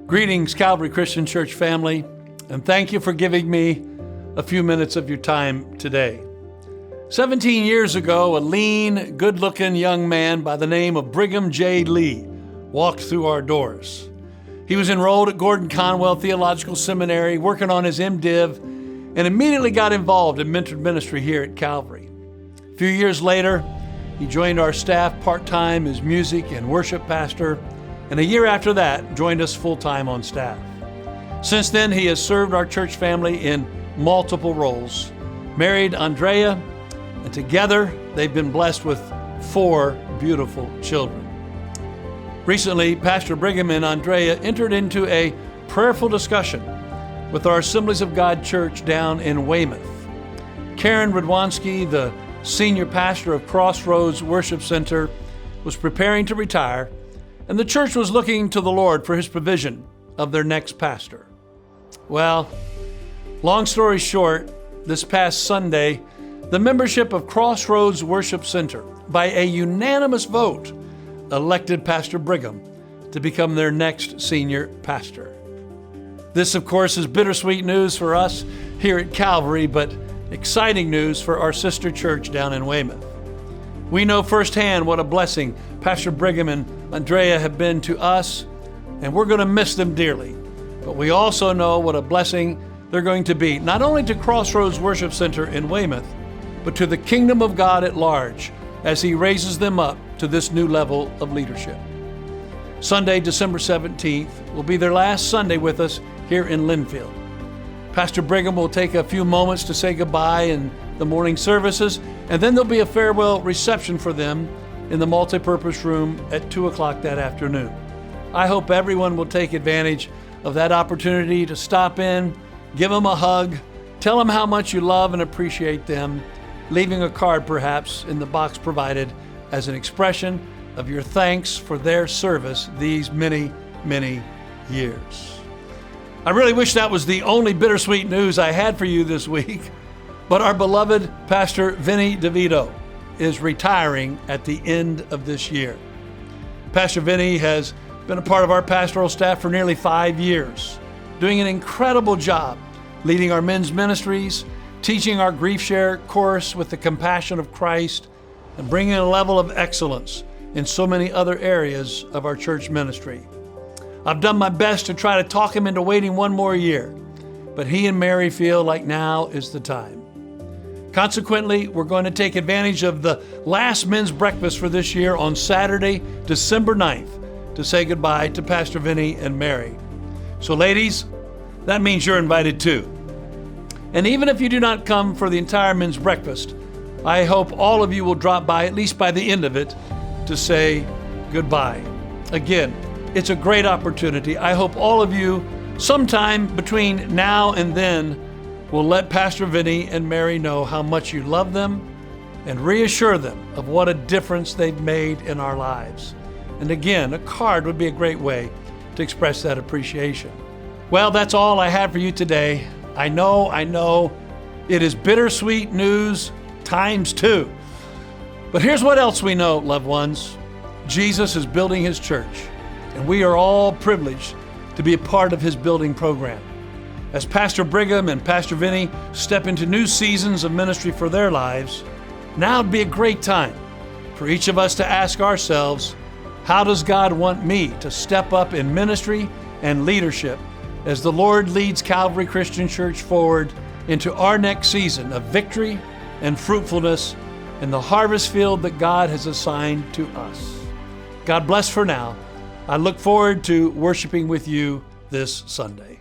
Greetings, Calvary Christian Church family, and thank you for giving me a few minutes of your time today. 17 years ago, a lean, good-looking young man by the name of Brigham J. Lee walked through our doors. He was enrolled at Gordon Conwell Theological Seminary, working on his MDiv, and immediately got involved in mentored ministry here at Calvary. A few years later, he joined our staff part-time as music and worship pastor, and a year after that, joined us full-time on staff. Since then, he has served our church family in multiple roles, married Andrea, and together they've been blessed with 4 beautiful children. Recently, Pastor Brigham and Andrea entered into a prayerful discussion with our Assemblies of God Church down in Weymouth. Karen Radwanski, the senior pastor of Crossroads Worship Center, was preparing to retire, and the church was looking to the Lord for His provision of their next pastor. Well, long story short, this past Sunday, the membership of Crossroads Worship Center, by a unanimous vote, elected Pastor Brigham to become their next senior pastor. This, of course, is bittersweet news for us here at Calvary, but exciting news for our sister church down in Weymouth. We know firsthand what a blessing Pastor Brigham and Andrea have been to us, and we're going to miss them dearly. But we also know what a blessing they're going to be, not only to Crossroads Worship Center in Weymouth, but to the kingdom of God at large as He raises them up to this new level of leadership. Sunday, December 17th, will be their last Sunday with us here in Lynnfield. Pastor Brigham will take a few moments to say goodbye in the morning services, and then there'll be a farewell reception for them in the multipurpose room at 2 o'clock that afternoon. I hope everyone will take advantage of that opportunity to stop in, give them a hug, tell them how much you love and appreciate them, leaving a card perhaps in the box provided as an expression of your thanks for their service these many, many years. I really wish that was the only bittersweet news I had for you this week, but our beloved Pastor Vinnie DeVito is retiring at the end of this year. Pastor Vinnie has been a part of our pastoral staff for nearly 5 years, doing an incredible job leading our men's ministries, teaching our Grief Share course with the compassion of Christ, and bringing a level of excellence in so many other areas of our church ministry. I've done my best to try to talk him into waiting 1 more year, but he and Mary feel like now is the time. Consequently, we're going to take advantage of the last men's breakfast for this year on Saturday, December 9th, to say goodbye to Pastor Vinnie and Mary. So ladies, that means you're invited too. And even if you do not come for the entire men's breakfast, I hope all of you will drop by, at least by the end of it, to say goodbye. Again, it's a great opportunity. I hope all of you, sometime between now and then, will let Pastor Vinnie and Mary know how much you love them and reassure them of what a difference they've made in our lives. And again, a card would be a great way to express that appreciation. Well, that's all I have for you today. I know, it is bittersweet news times 2. But here's what else we know, loved ones. Jesus is building His church, and we are all privileged to be a part of His building program. As Pastor Brigham and Pastor Vinnie step into new seasons of ministry for their lives, now would be a great time for each of us to ask ourselves, how does God want me to step up in ministry and leadership as the Lord leads Calvary Christian Church forward into our next season of victory and fruitfulness in the harvest field that God has assigned to us? God bless for now. I look forward to worshiping with you this Sunday.